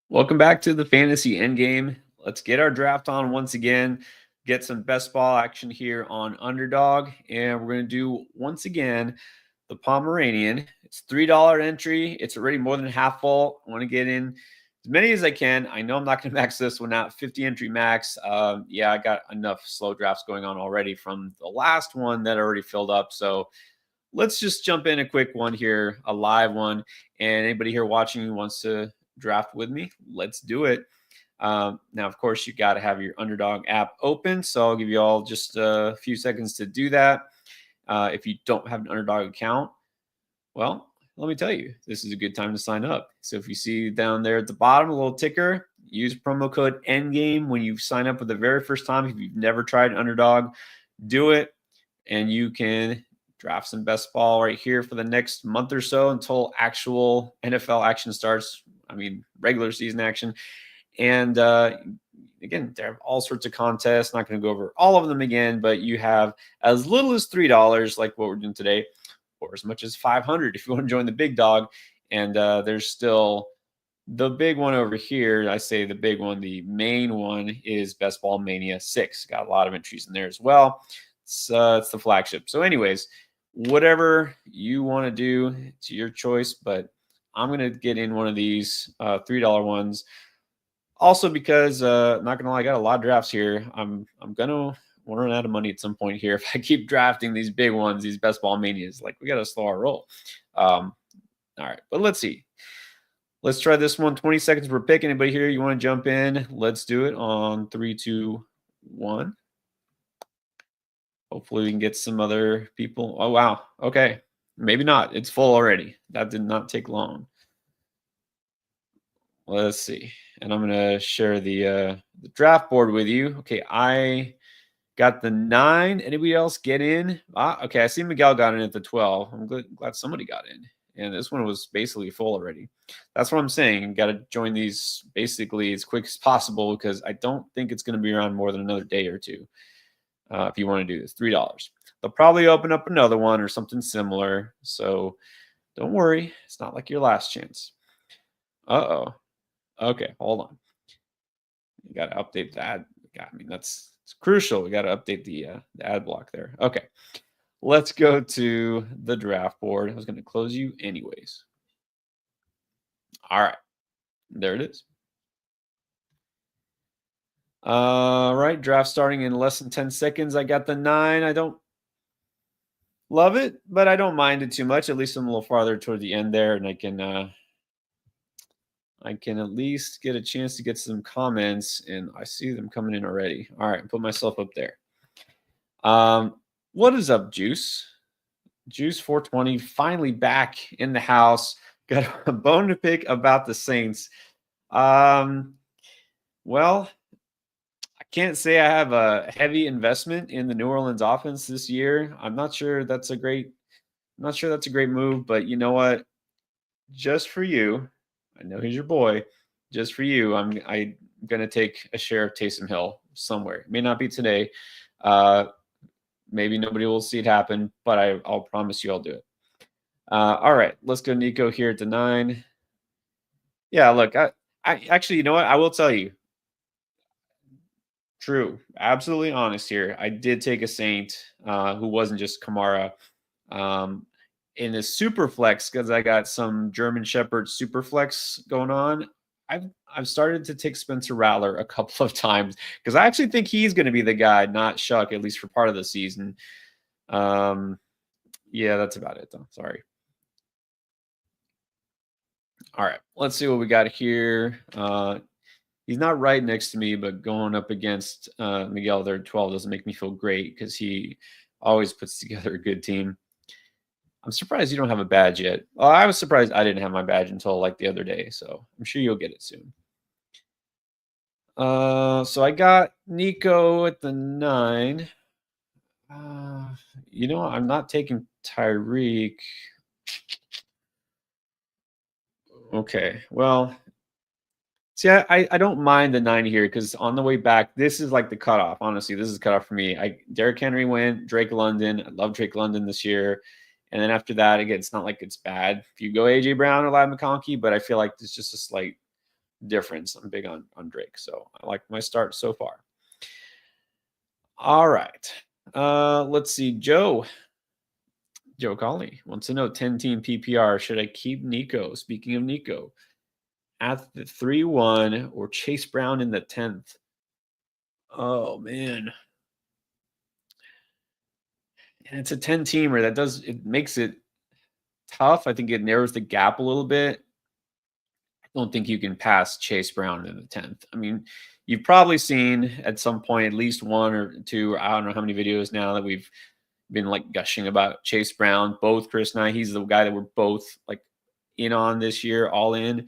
Welcome back to the Fantasy Endgame. Let's get our draft on once again, get some best ball action here on Underdog. And we're going to do, once again, the Pomeranian. It's $3 entry. It's already more than half full. I want to get in as many as I can. I know I'm not going to max this one out, 50 entry max. Yeah, I got enough slow drafts going on already from the last one that already filled up. So let's just jump in a quick one here, a live one. And anybody here watching who wants to draft with me, let's do it. Now, of course, you got to have your Underdog app open. So I'll give you all just a few seconds to do that. If you don't have an Underdog account, well, let me tell you, this is a good time to sign up. So if you see down there at the bottom, a little ticker, use promo code Endgame when you sign up for the very first time. If you've never tried Underdog, do it, and you can draft some best ball right here for the next month or so until actual NFL action starts. I mean, regular season action. And again, there are all sorts of contests. Not going to go over all of them again, but you have as little as $3, like what we're doing today, or as much as $500 if you want to join the big dog. And there's still the big one over here. I say the big one, the main one is Best Ball Mania 6. Got a lot of entries in there as well. It's the flagship. So, anyways, whatever you want to do, it's your choice. But I'm going to get in one of these $3 ones. Also, because not gonna lie, I got a lot of drafts here. I'm gonna run out of money at some point here if I keep drafting these big ones, these best ball manias. Like we gotta slow our roll. All right, but let's see. Let's try this one. 20 seconds per pick. Anybody here? You want to jump in? Let's do it on 3, 2, 1. Hopefully we can get some other people. Oh wow. Okay. Maybe not. It's full already. That did not take long. Let's see. And I'm gonna share the draft board with you. Okay, I got the 9. Anybody else get in? Okay, I see Miguel got in at the 12. I'm glad somebody got in. And this one was basically full already. That's what I'm saying. Got to join these basically as quick as possible because I don't think it's going to be around more than another day or two. If you want to do this, $3. They'll probably open up another one or something similar. So don't worry. It's not like your last chance. Uh-oh. Okay, hold on. You got to update that. I mean, it's crucial. We got to update the ad block there. Okay, let's go to the draft board. I was going to close you anyways. All right, there it is. All right, draft starting in less than 10 seconds. I got the 9. I don't love it, but I don't mind it too much. At least I'm a little farther toward the end there, and I can at least get a chance to get some comments, and I see them coming in already. All right, put myself up there. What is up, Juice? Juice 420 finally back in the house. Got a bone to pick about the Saints. Well, I can't say I have a heavy investment in the New Orleans offense this year. I'm not sure that's a great move, but you know what? Just for you, I know he's your boy. Just for you, I'm gonna take a share of Taysom Hill somewhere. It may not be today. Maybe nobody will see it happen, but I'll promise you I'll do it. All right, let's go Nico here at the 9. Yeah, look, I actually, you know what? I will tell you. True, absolutely honest here. I did take a Saint who wasn't just Kamara. In a Superflex because I got some German Shepherd Superflex going on. I've started to take Spencer Rattler a couple of times because I actually think he's going to be the guy, not Shuck, at least for part of the season. Yeah, that's about it though. Sorry. All right, let's see what we got here. He's not right next to me, but going up against Miguel there at 12 doesn't make me feel great because he always puts together a good team. I'm surprised you don't have a badge yet. Well, I was surprised I didn't have my badge until like the other day, so I'm sure you'll get it soon. So I got Nico at the 9. You know, I'm not taking Tyreek. Okay, well, see, I don't mind the 9 here because on the way back, this is like the cutoff. Honestly, this is cutoff for me. Derrick Henry went, Drake London. I love Drake London this year. And then after that, again, it's not like it's bad if you go AJ Brown or Ladd McConkey, but I feel like it's just a slight difference. I'm big on Drake, so I like my start so far. All right. Let's see. Joe Colley wants to know 10-team PPR. Should I keep Nico? Speaking of Nico, at the 3-1 or Chase Brown in the 10th? Oh man. And it's a 10-teamer. It makes it tough. I think it narrows the gap a little bit. I don't think you can pass Chase Brown in the 10th. I mean, you've probably seen at some point at least one or two, I don't know how many videos now that we've been like gushing about Chase Brown. Both Chris and I, he's the guy that we're both like in on this year, all in. I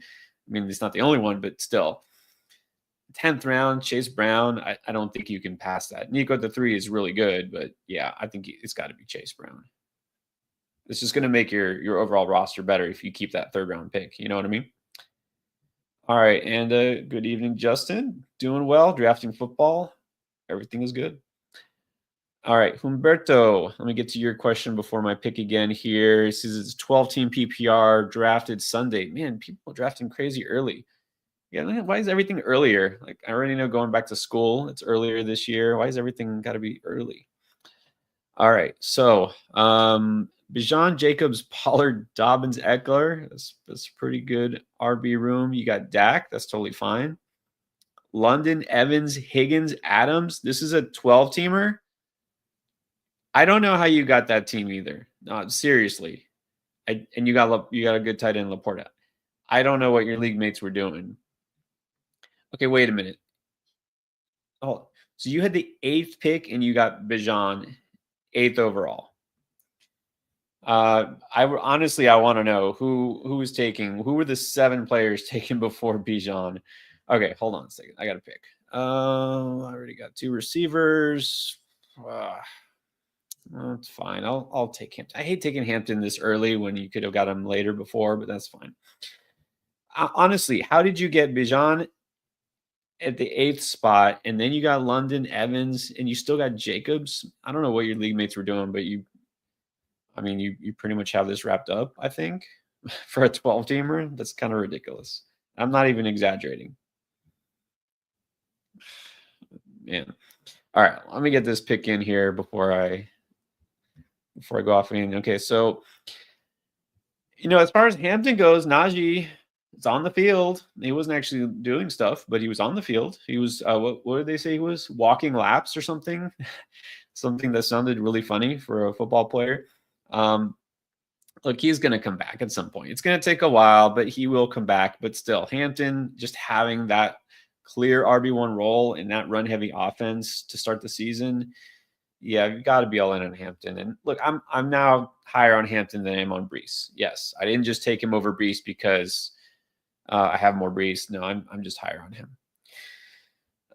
mean, he's not the only one, but still. 10th round, Chase Brown, I don't think you can pass that. Nico at the 3 is really good, but yeah, I think it's got to be Chase Brown. It's just going to make your overall roster better if you keep that 3rd round pick. You know what I mean? All right, and good evening, Justin. Doing well, drafting football. Everything is good. All right, Humberto, let me get to your question before my pick again here. This is it's 12-team PPR drafted Sunday. Man, people drafting crazy early. Yeah, why is everything earlier? Like, I already know going back to school, it's earlier this year. Why is everything got to be early? All right, so Bijan, Jacobs, Pollard, Dobbins, Eckler. That's a pretty good RB room. You got Dak. That's totally fine. London, Evans, Higgins, Adams. This is a 12-teamer. I don't know how you got that team either. No, seriously. And you got a good tight end, Laporta. I don't know what your league mates were doing. Okay, wait a minute. Oh, so you had the 8th pick and you got Bijan 8th overall. I want to know who were the 7 players taken before Bijan? Okay, hold on a second. I got to pick. I already got 2 receivers. That's fine. I'll take Hampton. I hate taking Hampton this early when you could have got him later before, but that's fine. Honestly, how did you get Bijan at the 8th spot, and then you got London, Evans, and you still got Jacobs? I don't know what your league mates were doing, but you pretty much have this wrapped up, I think, for a 12-teamer. That's kind of ridiculous. I'm not even exaggerating. Man. All right, let me get this pick in here before I go off. Okay, so as far as Hampton goes, Najee is on the field. He wasn't actually doing stuff, but he was on the field. He was what did they say he was? Walking laps or something? Something that sounded really funny for a football player. Look, he's going to come back at some point. It's going to take a while, but he will come back. But still, Hampton just having that clear RB1 role in that run-heavy offense to start the season, yeah, you've got to be all in on Hampton. And look, I'm now higher on Hampton than I am on Brees. Yes, I didn't just take him over Brees because I have more Brees. No, I'm just higher on him.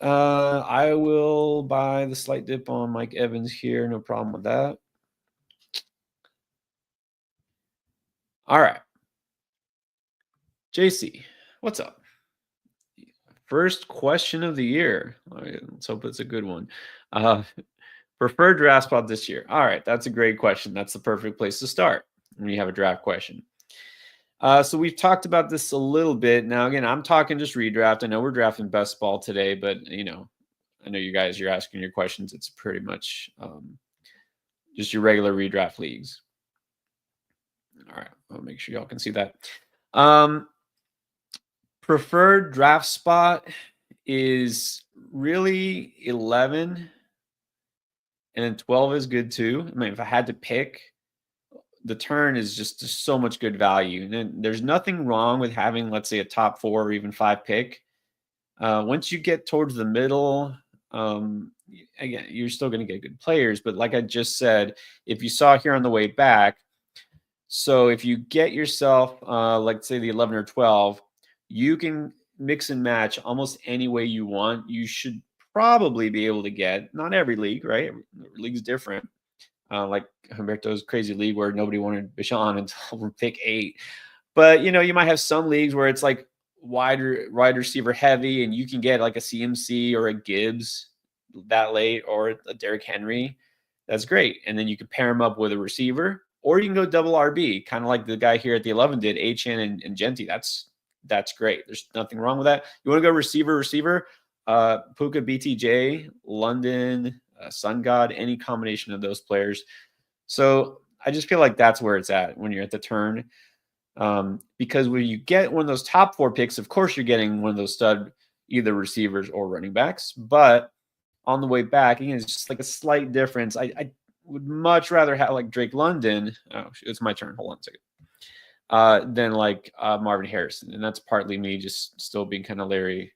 I will buy the slight dip on Mike Evans here. No problem with that. All right. JC, what's up? First question of the year. All right, let's hope it's a good one. Preferred draft spot this year. All right, that's a great question. That's the perfect place to start when you have a draft question. So we've talked about this a little bit. Now, again, I'm talking just redraft. I know we're drafting best ball today, but I know you guys, you're asking your questions. It's pretty much just your regular redraft leagues. All right, I'll make sure y'all can see that. Preferred draft spot is really 11, and then 12 is good too. I mean, if I had to pick, the turn is just so much good value. And there's nothing wrong with having, let's say, a top 4 or even 5 pick. Once you get towards the middle, again, you're still going to get good players. But like I just said, if you saw here on the way back, so if you get yourself, like say the 11 or 12, you can mix and match almost any way you want. You should probably be able to get, not every league, right? Every league's different. Like Humberto's crazy league where nobody wanted Bijan until pick 8. But, you might have some leagues where it's like wide receiver heavy and you can get like a CMC or a Gibbs that late or a Derrick Henry. That's great. And then you can pair him up with a receiver, or you can go double RB, kind of like the guy here at the 11 did, Achane and Genty. That's that's great. There's nothing wrong with that. You want to go receiver, Puka, BTJ, London, Sun God, any combination of those players. So I just feel like that's where it's at when you're at the turn. Because when you get one of those top 4 picks, of course you're getting one of those stud either receivers or running backs. But on the way back, again, it's just like a slight difference. I would much rather have like Drake London. Oh, it's my turn. Hold on a second. Than like Marvin Harrison, and that's partly me just still being kind of leery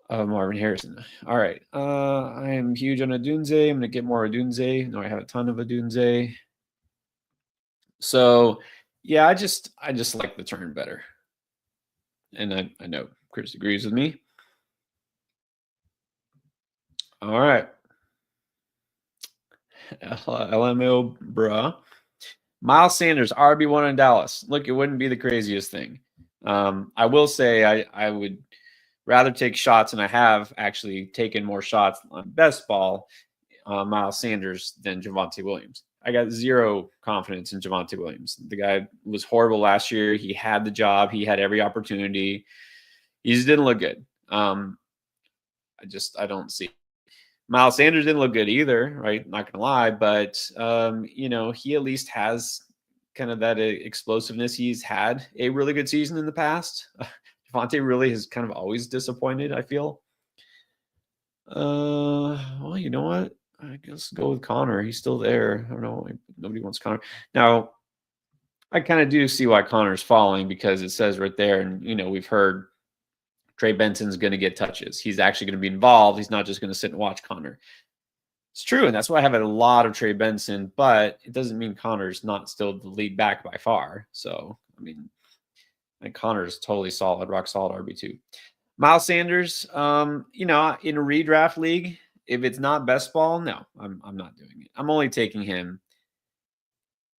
of Marvin Harrison. All right, I am huge on Adunze. I'm gonna get more Adunze. No, I have a ton of Adunze. So, yeah, I just like the turn better, and I know Chris agrees with me. All right, LMO, bruh. Miles Sanders, RB1 in Dallas. Look, it wouldn't be the craziest thing. I will say I would rather take shots, and I have actually taken more shots on best ball, Miles Sanders, than Javonte Williams. I got zero confidence in Javonte Williams. The guy was horrible last year. He had the job. He had every opportunity. He just didn't look good. I don't see. Miles Sanders didn't look good either, right? Not gonna lie, but he at least has kind of that explosiveness. He's had a really good season in the past. Javonte really has kind of always disappointed, I feel. Well, you know what? I guess go with Connor. He's still there. I don't know. Nobody wants Connor. Now, I kind of do see why Connor's falling because it says right there, and we've heard Trey Benson's going to get touches. He's actually going to be involved. He's not just going to sit and watch Connor. It's true, and that's why I have a lot of Trey Benson, but it doesn't mean Connor's not still the lead back by far. So, I mean, and Connor's totally solid, rock solid RB2. Miles Sanders, in a redraft league, if it's not best ball, no, I'm not doing it. I'm only taking him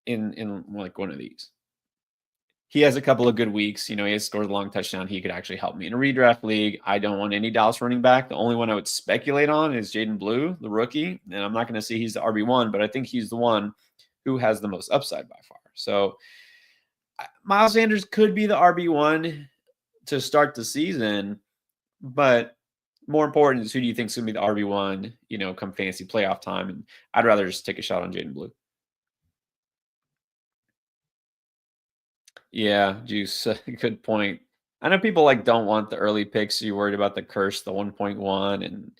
in like one of these. He has a couple of good weeks. He has scored a long touchdown. He could actually help me in a redraft league. I don't want any Dallas running back. The only one I would speculate on is Jaden Blue, the rookie. And I'm not going to say he's the RB1, but I think he's the one who has the most upside by far. So Miles Sanders could be the RB1 to start the season, but more important is who do you think is going to be the RB1, come fantasy playoff time. And I'd rather just take a shot on Jaden Blue. Yeah, Juice. Good point. I know people don't want the early picks. So you're worried about the curse, the 1.1, and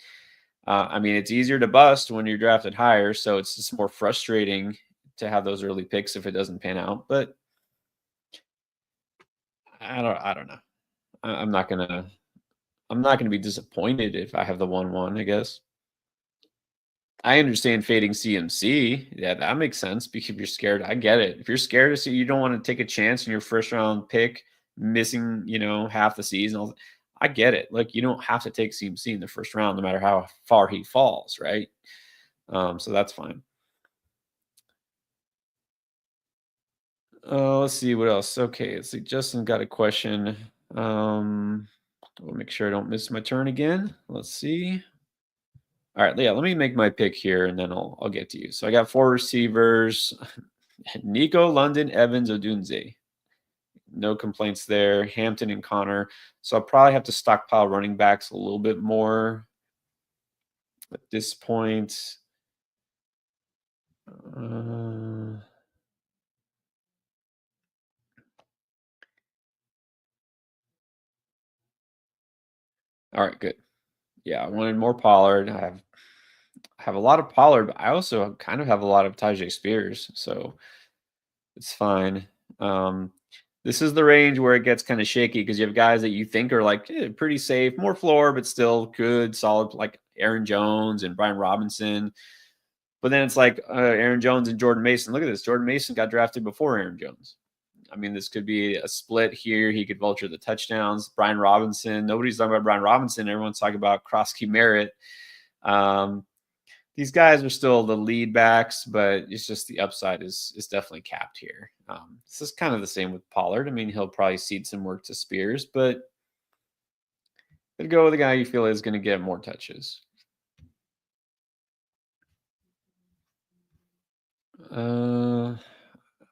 I mean it's easier to bust when you're drafted higher. So it's just more frustrating to have those early picks if it doesn't pan out. But I don't know. I'm not gonna be disappointed if I have the 1-1. I guess. I understand fading CMC. Yeah, that makes sense because if you're scared, I get it. If you're scared to see, you don't want to take a chance in your first round pick, missing, half the season. I get it. Like you don't have to take CMC in the first round, no matter how far he falls, right? So that's fine. Let's see what else. Okay, let's see. Justin got a question. We'll make sure I don't miss my turn again. Let's see. All right, yeah, let me make my pick here and then I'll get to you. So I got 4 receivers. Nico, London, Evans, Odunze. No complaints there. Hampton and Connor. So I'll probably have to stockpile running backs a little bit more at this point. All right, good. Yeah, I wanted more Pollard. I have a lot of Pollard, but I also kind of have a lot of Tajay Spears, so it's fine. This is the range where it gets kind of shaky because you have guys that you think are pretty safe, more floor, but still good, solid, like Aaron Jones and Brian Robinson. But then it's like Aaron Jones and Jordan Mason. Look at this. Jordan Mason got drafted before Aaron Jones. I mean, this could be a split here. He could vulture the touchdowns. Brian Robinson. Nobody's talking about Brian Robinson. Everyone's talking about Krosky Merritt. These guys are still the lead backs, but it's just the upside is definitely capped here. This is kind of the same with Pollard. I mean, he'll probably cede some work to Spears, but go with the guy you feel is going to get more touches.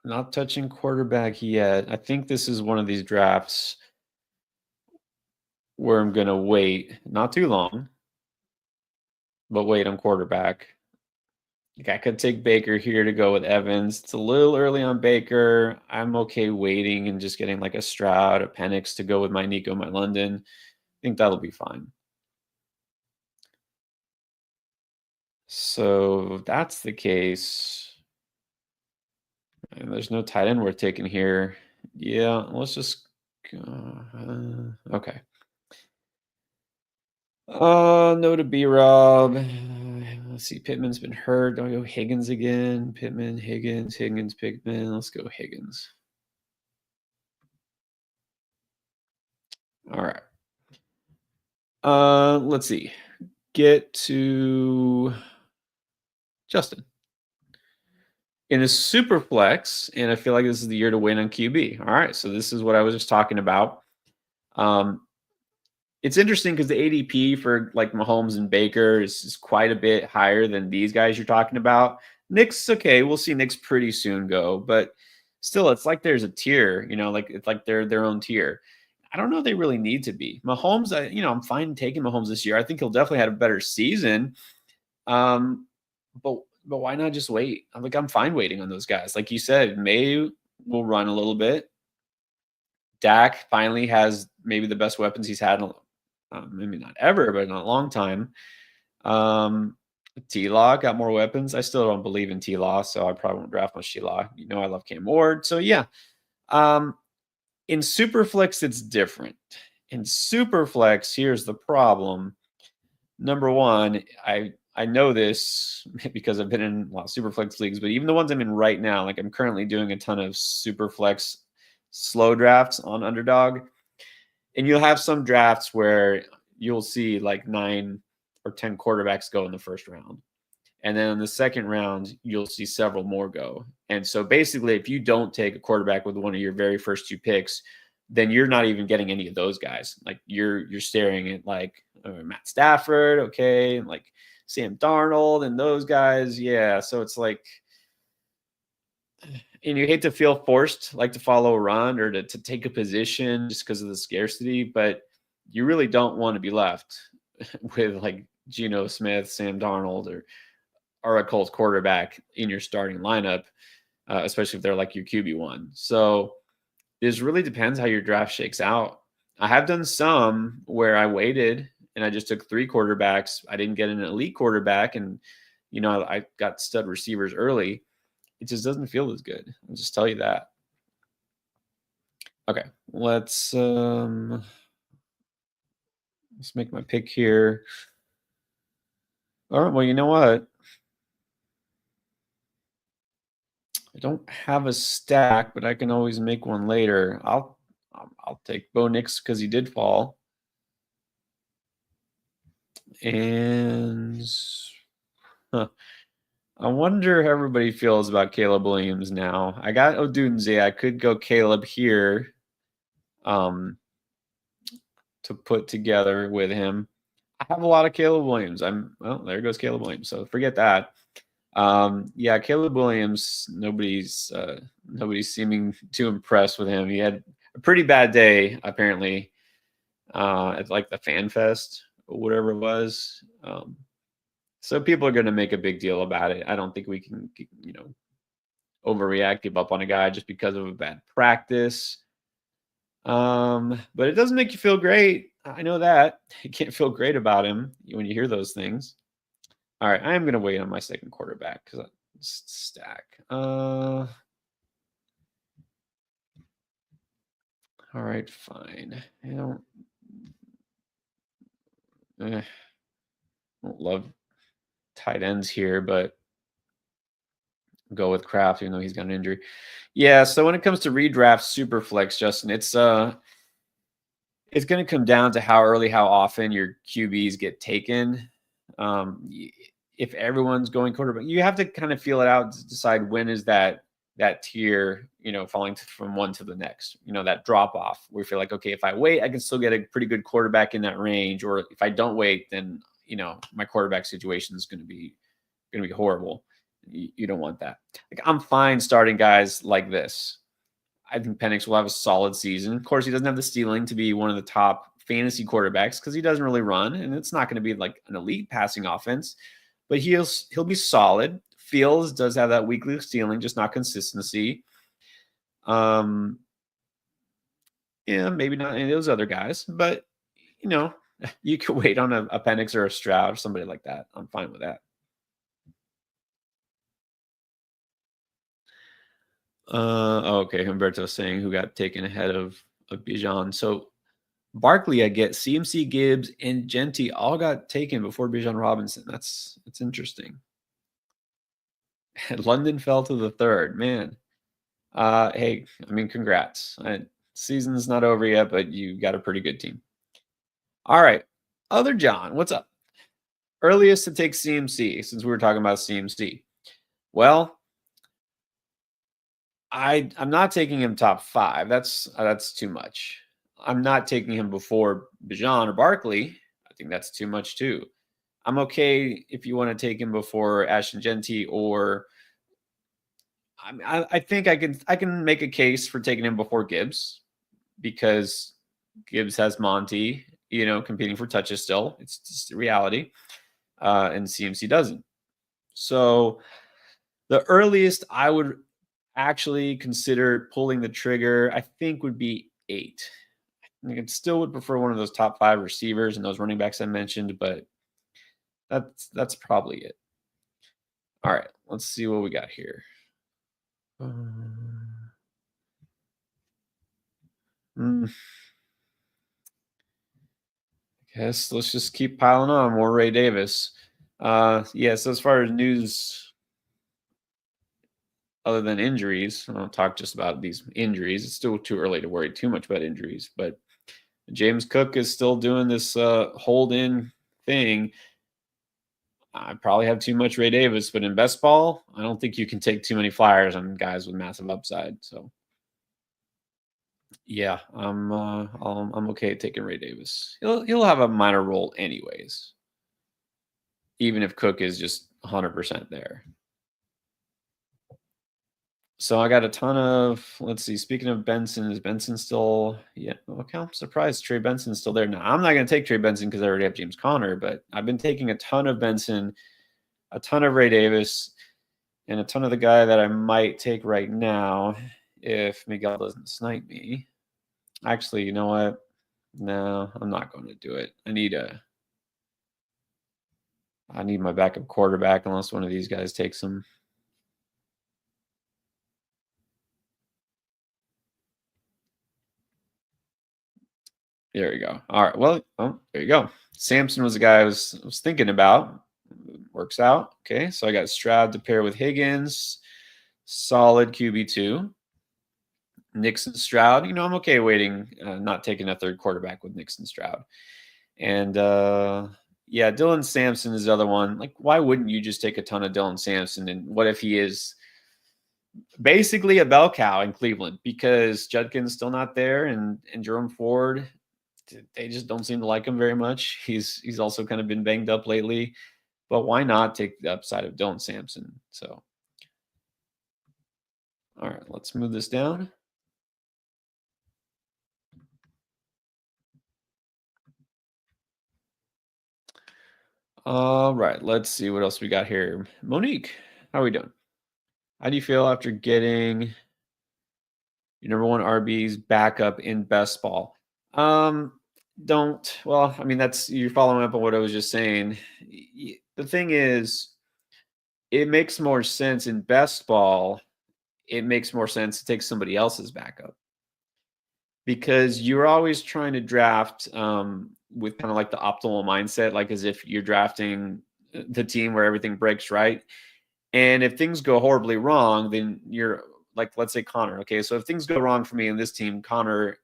Not touching quarterback yet. I think this is one of these drafts where I'm going to wait, not too long, but wait on quarterback. Like I could take Baker here to go with Evans. It's a little early on Baker. I'm okay waiting and just getting like a Stroud, a Penix to go with my Nico, my London. I think that'll be fine. So if that's the case, and there's no tight end worth taking here. Yeah, let's just okay. No to B Rob. Let's see. Pittman's been hurt. Do I go Higgins again? Pittman, Higgins, Pittman. Let's go Higgins. All right. Let's see. Get to Justin. In a super flex, and I feel like this is the year to win on QB. All right. So this is what I was just talking about. It's interesting because the ADP for like Mahomes and Baker is quite a bit higher than these guys you're talking about. Nick's okay. We'll see Nick's pretty soon go, but still, it's like there's a tier, like it's like they're their own tier. I don't know if they really need to be. Mahomes, I'm fine taking Mahomes this year. I think he'll definitely have a better season. But why not just wait? I'm fine waiting on those guys. Like you said, May will run a little bit. Dak finally has maybe the best weapons he's had in maybe not ever, but in a long time. T-Law got more weapons. I still don't believe in T-Law, so I probably won't draft much T-Law. I love Cam Ward. So yeah. In Superflex, it's different. In Superflex, here's the problem. Number one, I know this because I've been in a lot of Superflex leagues, but even the ones I'm in right now, like I'm currently doing a ton of Superflex slow drafts on Underdog. And you'll have some drafts where you'll see like 9 or 10 quarterbacks go in the first round. And then in the second round, you'll see several more go. And so basically, if you don't take a quarterback with one of your very first 2 picks, then you're not even getting any of those guys. Like you're staring at like Matt Stafford, okay, and like Sam Darnold and those guys. Yeah. So it's like, and you hate to feel forced like to follow a run or to take a position just because of the scarcity, but you really don't want to be left with like Geno Smith, Sam Darnold, or a Colts quarterback in your starting lineup, especially if they're like your QB1. So this really depends how your draft shakes out. I have done some where I waited and I just took 3 quarterbacks. I didn't get an elite quarterback, and I got stud receivers early. It just doesn't feel as good. I'll just tell you that. Okay, let's make my pick here. All right, well, you know what? I don't have a stack, but I can always make one later. I'll take Bo Nix because he did fall. And I wonder how everybody feels about Caleb Williams now. I got Odunze. I could go Caleb here to put together with him. I have a lot of Caleb Williams. There goes Caleb Williams. So forget that. Yeah, Caleb Williams, nobody's seeming too impressed with him. He had a pretty bad day, apparently, at like the Fan Fest or whatever it was. So people are going to make a big deal about it. I don't think we can, overreact, give up on a guy just because of a bad practice. But it doesn't make you feel great. I know that. You can't feel great about him when you hear those things. All right, I am going to wait on my second quarterback because I stack. All right, fine. I don't love tight ends here, but I'll go with Kraft, even though he's got an injury. Yeah, so when it comes to redraft Superflex, Justin, it's going to come down to how early, how often your QBs get taken. If everyone's going quarterback, you have to kind of feel it out to decide when is that tier, falling from one to the next, that drop off where you feel like, okay, if I wait, I can still get a pretty good quarterback in that range. Or if I don't wait, then, my quarterback situation is going to be horrible. You don't want that. Like I'm fine starting guys like this. I think Penix will have a solid season. Of course, he doesn't have the ceiling to be one of the top fantasy quarterbacks because he doesn't really run, and it's not going to be like an elite passing offense, but he'll be solid. Fields does have that weekly stealing, just not consistency. Um, yeah, maybe not any of those other guys, but you know, you could wait on a Penix or a Stroud or somebody like that. I'm fine with that. Okay. Humberto saying who got taken ahead of Bijan. So Barkley, I get CMC, Gibbs, and Genty all got taken before Bijan Robinson. That's interesting. London fell to the third. Man. Hey, I mean, congrats. Season's not over yet, but you got a pretty good team. All right. Other John, what's up? Earliest to take CMC, since we were talking about CMC. Well, I'm not taking him top 5. That's too much. I'm not taking him before Bijan or Barkley. I think that's too much too. I'm okay if you want to take him before Ashton Genty, or I think I can make a case for taking him before Gibbs because Gibbs has Monty, competing for touches still. It's just a reality, and CMC doesn't. So the earliest I would actually consider pulling the trigger, I think, would be 8. I still would prefer one of those top 5 receivers and those running backs I mentioned, but that's probably it. All right, let's see what we got here. Guess let's just keep piling on more Ray Davis. Yeah, so as far as news other than injuries, I don't talk just about these injuries. It's still too early to worry too much about injuries, but James Cook is still doing this hold in thing. I probably have too much Ray Davis, but in best ball, I don't think you can take too many flyers on guys with massive upside. So, yeah, I'm okay taking Ray Davis. He'll have a minor role anyways, even if Cook is just 100% there. So I got a ton of, let's see, speaking of Benson, is Benson still, yeah, okay, I'm surprised Trey Benson's still there. Now, I'm not going to take Trey Benson because I already have James Conner, but I've been taking a ton of Benson, a ton of Ray Davis, and a ton of the guy that I might take right now if Miguel doesn't snipe me. Actually, you know what? No, I'm not going to do it. I need my backup quarterback unless one of these guys takes him. There you go. All right. Well, there you go. Samson was the guy I was thinking about. Works out. Okay. So I got Stroud to pair with Higgins. Solid QB2. Nixon Stroud. I'm okay waiting, not taking a third quarterback with Nixon Stroud. And yeah, Dylan Sampson is the other one. Like, why wouldn't you just take a ton of Dylan Sampson? And what if he is basically a bell cow in Cleveland because Judkin's still not there and Jerome Ford, they just don't seem to like him very much. He's also kind of been banged up lately, but why not take the upside of Dylan Sampson? So, all right, let's move this down. All right, let's see what else we got here. Monnique, how are we doing? How do you feel after getting your number one RB's backup in best ball? Well, I mean, that's you're following up on what I was just saying. The thing is, it makes more sense in best ball. It makes more sense to take somebody else's backup because you're always trying to draft with kind of like the optimal mindset, like as if you're drafting the team where everything breaks right. And if things go horribly wrong, then you're like, let's say Connor. Okay, so if things go wrong for me in this team, Connor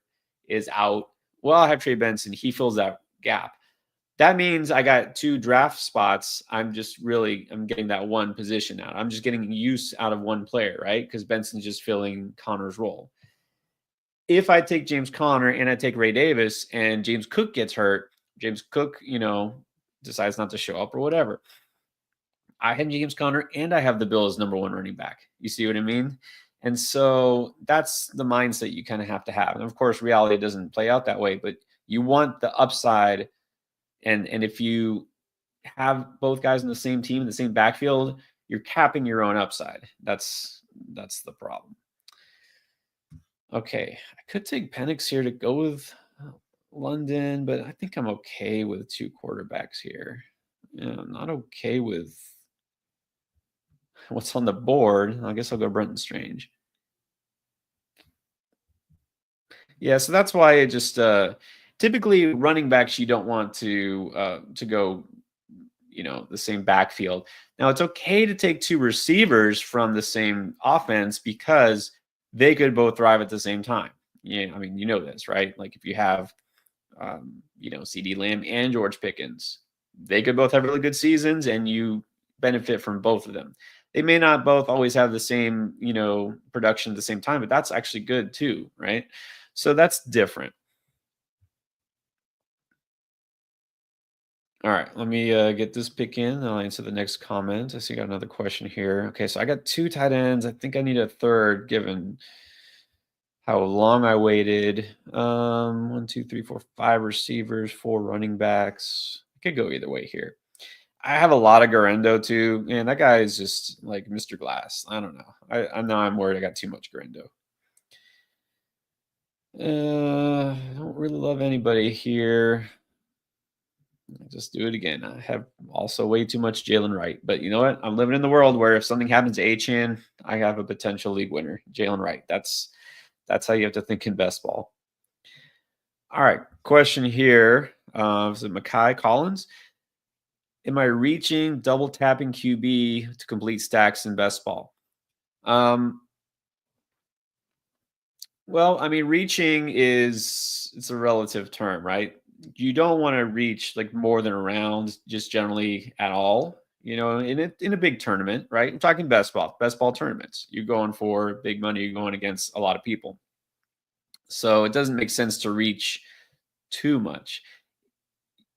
is out. Well, I have Trey Benson. He fills that gap. That means I got 2 draft spots. I'm getting that one position out. I'm just getting use out of one player, right? Because Benson's just filling Connor's role. If I take James Conner and I take Ray Davis and James Cook gets hurt, James Cook, decides not to show up or whatever, I have James Conner and I have the Bills number 1 running back. You see what I mean? And so that's the mindset you kind of have to have. And of course, reality doesn't play out that way, but You want the upside, and if you have both guys in the same team, in the same backfield, you're capping your own upside. That's the problem. Okay, I could take Penix here to go with London, but I think I'm okay with two quarterbacks here. Yeah, I'm not okay with what's on the board. I guess I'll go Brenton Strange. Yeah, so that's why it just typically running backs you don't want to go, the same backfield. Now it's okay to take two receivers from the same offense because they could both thrive at the same time. Yeah, I mean, you know this, right? Like if you have CD Lamb and George Pickens, they could both have really good seasons and you benefit from both of them. They may not both always have the same, production at the same time, but that's actually good too, right? So that's different. All right, let me get this pick in. I'll answer the next comment. I see I got another question here. Okay, so I got two tight ends. I think I need a third given how long I waited. One, two, three, four, five receivers, four running backs. I could go either way here. I have a lot of Garendo too, and that guy is just like Mr. Glass. I don't know. I know I'm worried I got too much Garendo. I don't really love anybody here. I'll just do it again. I have also way too much Jalen Wright, but you know what? I'm living in the world where if something happens to Achan, I have a potential league winner, Jalen Wright. That's how you have to think in best ball. All right, question here. Is it Mackay Collins? Am I reaching double tapping QB to complete stacks in best ball? Well, I mean, reaching it's a relative term, right? You don't want to reach like more than a round, just generally at all. In a big tournament, right? I'm talking best ball tournaments. You're going for big money. You're going against a lot of people, so it doesn't make sense to reach too much.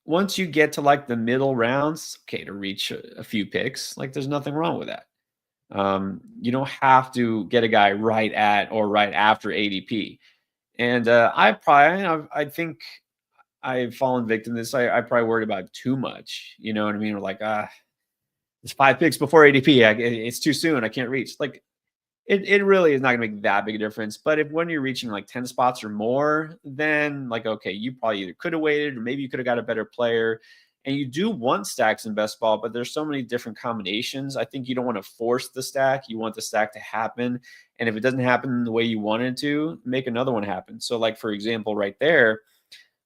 Once you get to like the middle rounds, okay, to reach a few picks, like there's nothing wrong with that. You don't have to get a guy right at or right after ADP. And I think I've fallen victim to this. I probably worried about too much. You know what I mean? Or like, it's 5 picks before ADP. It's too soon. I can't reach. Like, it really is not gonna make that big a difference. But if when you're reaching like 10 spots or more, then like, okay, you probably either could have waited or maybe you could have got a better player. And you do want stacks in best ball, but there's so many different combinations. I think you don't want to force the stack. You want the stack to happen. And if it doesn't happen the way you wanted to, make another one happen. So, like, for example, right there,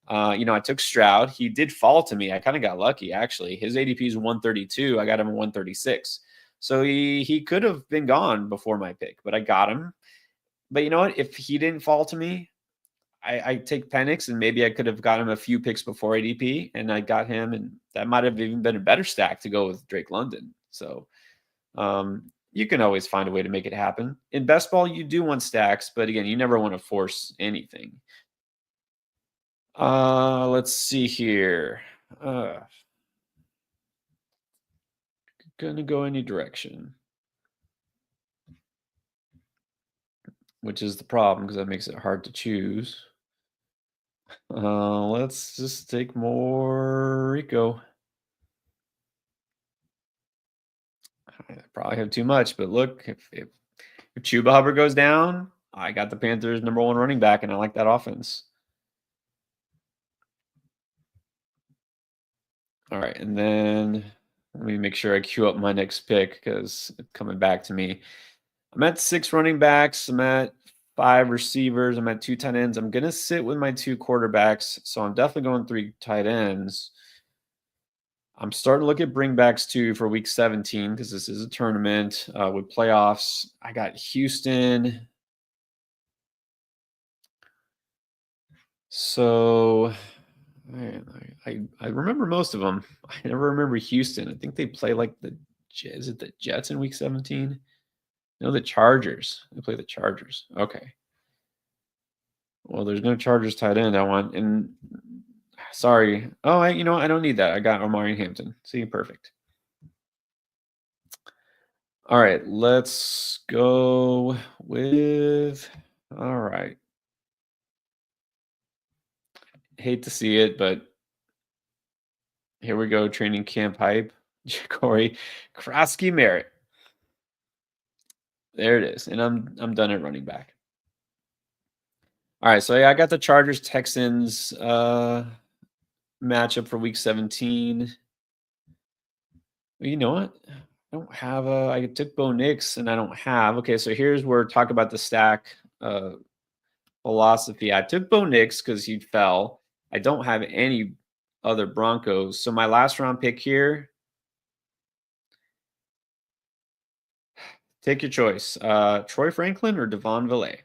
I took Stroud. He did fall to me. I kind of got lucky, actually. His ADP is 132. I got him at 136. So he could have been gone before my pick, but I got him. But you know what? If he didn't fall to me, I take Penix, and maybe I could have got him a few picks before ADP, and I got him, and that might have even been a better stack to go with Drake London. So you can always find a way to make it happen. In best ball, you do want stacks, but again, you never want to force anything. Let's see here. Gonna go any direction, which is the problem because that makes it hard to choose. Let's just take more Rico. I probably have too much, but look, if Chuba Hubbard goes down, I got the Panthers' #1 running back, and I like that offense. All right, and then let me make sure I queue up my next pick because it's coming back to me. I'm at 6 running backs. I'm at 5 receivers. I'm at 2 tight ends. I'm gonna sit with my 2 quarterbacks, so I'm definitely going 3 tight ends. I'm starting to look at bringbacks too for week 17 because this is a tournament with playoffs. I got Houston. So I remember most of them. I never remember Houston. I think they play like is it the Jets in week 17? No, the Chargers. They play the Chargers. Okay. Well, there's no Chargers tight end I want. And sorry. Oh, you know what? I don't need that. I got Omari Hampton. See, perfect. All right, let's go with all right. Hate to see it, but here we go. Training camp hype. Corey Krosky Merritt. There it is, and I'm done at running back. All right, so yeah, I got the Chargers Texans matchup for Week 17. Well, you know what? I don't have a. I took Bo Nix, and I don't have. Okay, so here's where talk about the stack philosophy. I took Bo Nix because he fell. I don't have any other Broncos, so my last round pick here. Take your choice. Troy Franklin or Devon Villay.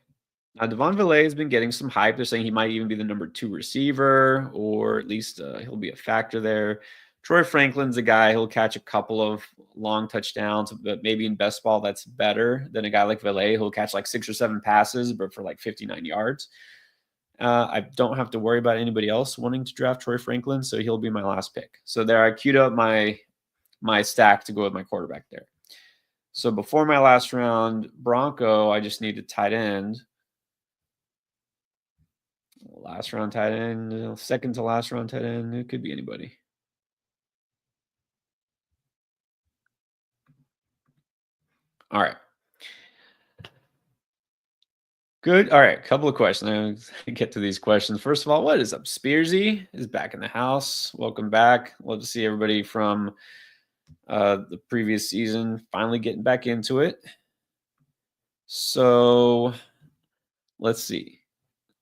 Now, Devon Villay has been getting some hype. They're saying he might even be the number 2 receiver, or at least he'll be a factor there. Troy Franklin's a guy who'll catch a couple of long touchdowns, but maybe in best ball that's better than a guy like Villay who'll catch like 6 or 7 passes, but for like 59 yards. I don't have to worry about anybody else wanting to draft Troy Franklin, so he'll be my last pick. So there, I queued up my stack to go with my quarterback there. So before my last round, Bronco, I just need a tight end. Last round tight end, second to last round tight end. It could be anybody. All right. Good. All right. Couple of questions. I'm get to these questions. First of all, what is up? Spearsy is back in the house. Welcome back. Love to see everybody from the previous season finally getting back into it. So let's see.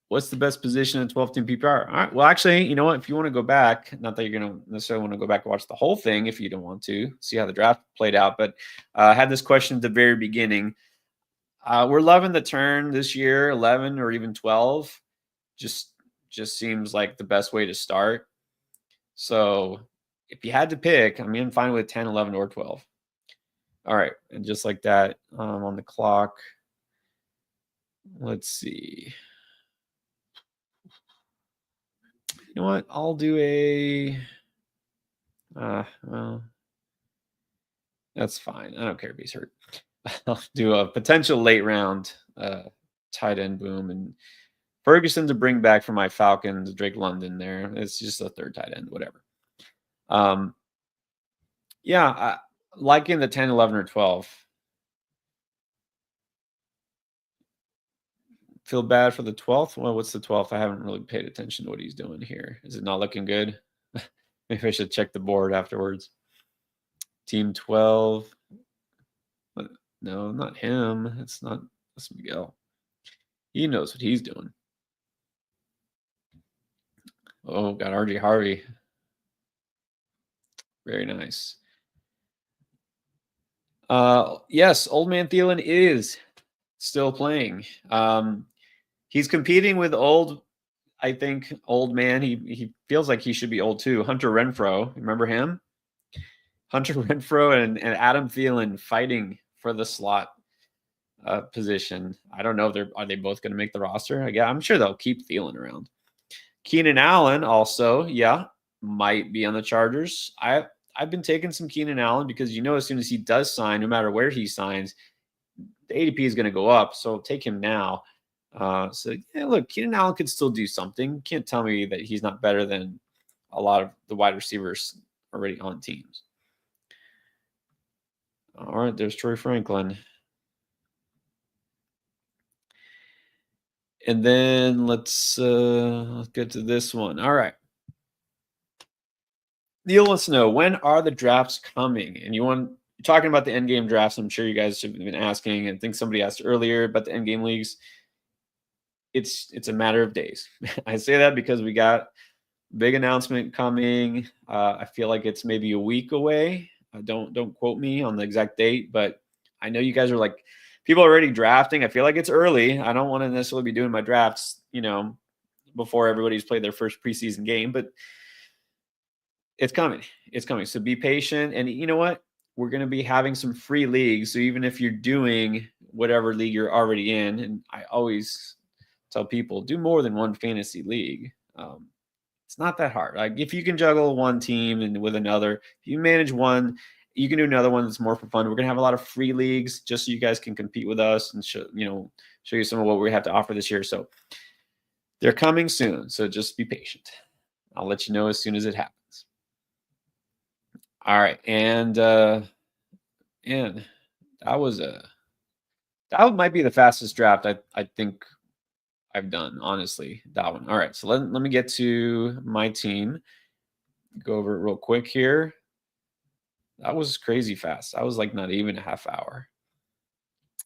What's the best position in 12-team PPR? All right. Well, actually, you know what? If you want to go back, not that you're going to necessarily want to go back and watch the whole thing if you don't want to see how the draft played out, but I had this question at the very beginning. We're loving the turn this year, 11 or even 12. Just seems like the best way to start. So if you had to pick, I'm fine with 10, 11, or 12. All right. And just like that on the clock, let's see. You know what? I'll do a well, that's fine. I don't care if he's hurt. I'll do a potential late round tight end boom and Ferguson to bring back for my Falcons, Drake London there. It's just a third tight end, whatever. Yeah, liking the 10, 11, or 12. Feel bad for the 12th? Well, what's the 12th? I haven't really paid attention to what he's doing here. Is it not looking good? Maybe I should check the board afterwards. Team 12. No, not him. That's Miguel. He knows what he's doing. Oh, got RJ Harvey. Very nice. Yes, Old Man Thielen is still playing. He's competing with old man. He feels like he should be old too. Hunter Renfrow. Remember him? Hunter Renfrow and Adam Thielen fighting for the slot position. I don't know if are they both going to make the roster. Yeah, I'm sure they'll keep Thielen around. Keenan Allen also, yeah, might be on the Chargers. I've been taking some Keenan Allen because as soon as he does sign, no matter where he signs, the ADP is going to go up. So take him now. So yeah, look, Keenan Allen could still do something. You can't tell me that he's not better than a lot of the wide receivers already on teams. All right, there's Troy Franklin. And then let's get to this one. All right. Neil wants to know, when are the drafts coming? And you're talking about the Endgame drafts. I'm sure you guys have been asking, and I think somebody asked earlier about the Endgame leagues. It's a matter of days. I say that because we got big announcement coming. I feel like it's maybe a week away. Don't quote me on the exact date, but I know you guys are like, people are already drafting. I feel like it's early. I don't want to necessarily be doing my drafts, before everybody's played their first preseason game, but it's coming. It's coming. So be patient. And you know what? We're going to be having some free leagues. So even if you're doing whatever league you're already in, and I always tell people, do more than one fantasy league. It's not that hard. Like if you can juggle one team and with another, if you manage one, you can do another one that's more for fun. We're going to have a lot of free leagues just so you guys can compete with us and show you some of what we have to offer this year. So They're coming soon, so just be patient. I'll let you know as soon as it happens. All right, and that was that might be the fastest draft I think I've done, honestly. That one. All right, so let me get to my team. Go over it real quick here. That was crazy fast. I was like not even a half hour.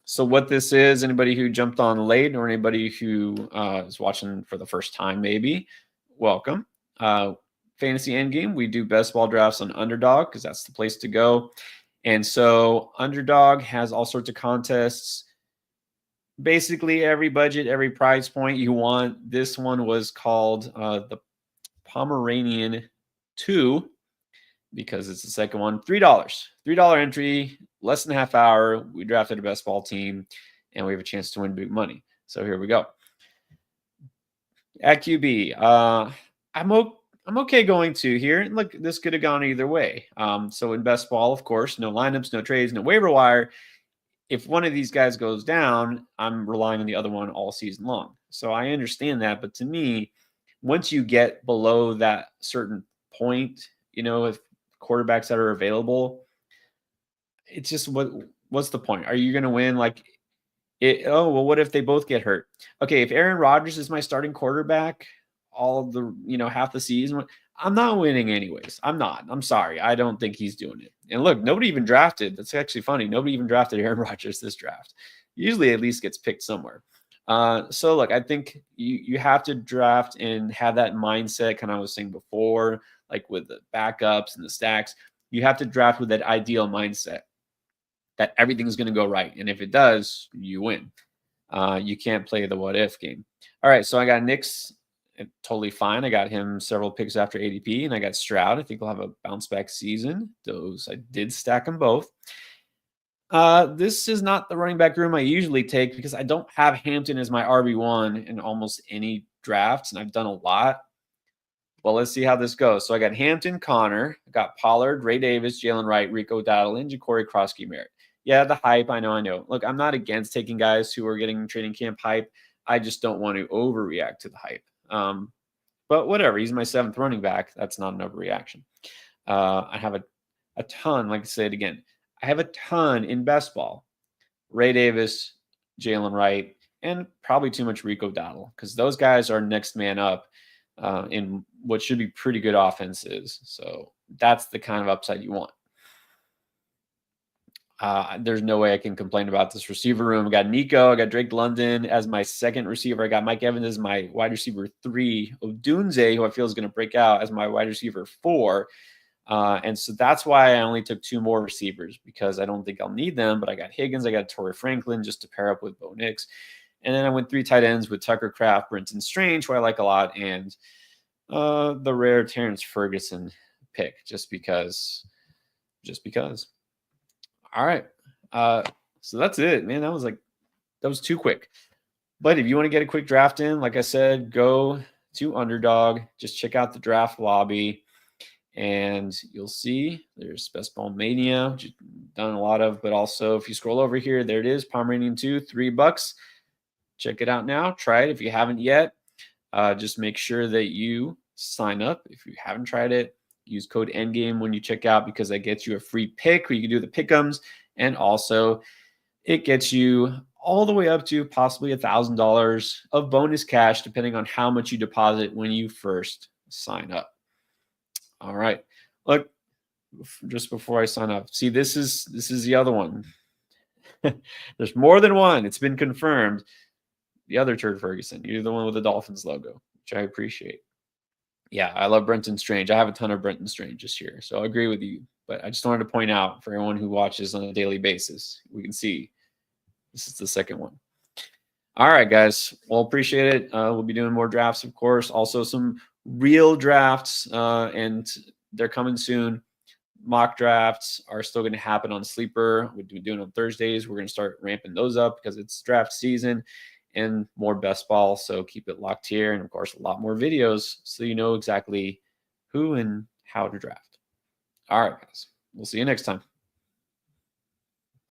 So what this is, anybody who jumped on late or anybody who is watching for the first time, maybe, welcome. Fantasy Endgame, we do best ball drafts on Underdog because that's the place to go. And so Underdog has all sorts of contests. Basically, every budget, every price point you want. This one was called the Pomeranian 2 because it's the second one. $3 entry, less than a half hour. We drafted a best ball team, and we have a chance to win big money. So here we go. At QB, I'm okay going to here. And look, this could have gone either way. So in best ball, of course, no lineups, no trades, no waiver wire. If one of these guys goes down, I'm relying on the other one all season long. So I understand that. But to me, once you get below that certain point, if quarterbacks that are available, it's just what's the point? Are you going to win? What if they both get hurt? Okay, if Aaron Rodgers is my starting quarterback all the half the season, I'm not winning anyways. I'm not. I'm sorry. I don't think he's doing it. And look, nobody even drafted. That's actually funny. Nobody even drafted Aaron Rodgers this draft. Usually at least gets picked somewhere. So look, I think you have to draft and have that mindset, kind of I was saying before, like with the backups and the stacks. You have to draft with that ideal mindset that everything's going to go right. And if it does, you win. You can't play the what if game. All right, so I got Nick's totally fine. I got him several picks after ADP, and I got Stroud. I think he'll have a bounce back season. Those I did stack them both. This is not the running back room I usually take because I don't have Hampton as my RB1 in almost any drafts, and I've done a lot. Well, let's see how this goes. So I got Hampton, Connor, I got Pollard, Ray Davis, Jalen Wright, Rico Dowdle, and Ja'Cory Krosky-Merritt. Yeah, the hype. I know. Look, I'm not against taking guys who are getting training camp hype. I just don't want to overreact to the hype. But whatever. He's my 7th running back. That's not an overreaction. I have a ton. Like I said again, I have a ton in best ball. Ray Davis, Jalen Wright, and probably too much Rico Dowdle because those guys are next man up in what should be pretty good offenses. So that's the kind of upside you want. There's no way I can complain about this receiver room. I got Nico. I got Drake London as my 2nd receiver. I got Mike Evans as my wide receiver 3. Odunze, who I feel is going to break out, as my wide receiver 4. And so that's why I only took 2 more receivers because I don't think I'll need them. But I got Higgins. I got Torrey Franklin just to pair up with Bo Nix. And then I went 3 tight ends with Tucker Kraft, Brenton Strange, who I like a lot, and the rare Terrence Ferguson pick just because. All right. So that's it, man. That was too quick. But if you want to get a quick draft in, like I said, go to Underdog. Just check out the draft lobby, and you'll see there's Best Ball Mania, which you've done a lot of. But also, if you scroll over here, there it is, Pomeranian 2, $3. Check it out now. Try it if you haven't yet. Just make sure that you sign up if you haven't tried it. Use code Endgame when you check out because that gets you a free pick where you can do the pick'ems, and also it gets you all the way up to possibly $1,000 of bonus cash depending on how much you deposit when you first sign up. All right, look, just before I sign up, see this is the other one. There's more than one. It's been confirmed. The other Turd Ferguson. You're the one with the Dolphins logo, which I appreciate. Yeah, I love Brenton Strange. I have a ton of Brenton Strange this year, so I agree with you. But I just wanted to point out for everyone who watches on a daily basis, we can see this is the 2nd one. All right, guys. Well, appreciate it. We'll be doing more drafts, of course. Also, some real drafts, and they're coming soon. Mock drafts are still going to happen on Sleeper. We're doing on Thursdays. We're going to start ramping those up because it's draft season. And more best ball, so keep it locked here. And, of course, a lot more videos so you know exactly who and how to draft. All right, guys. We'll see you next time.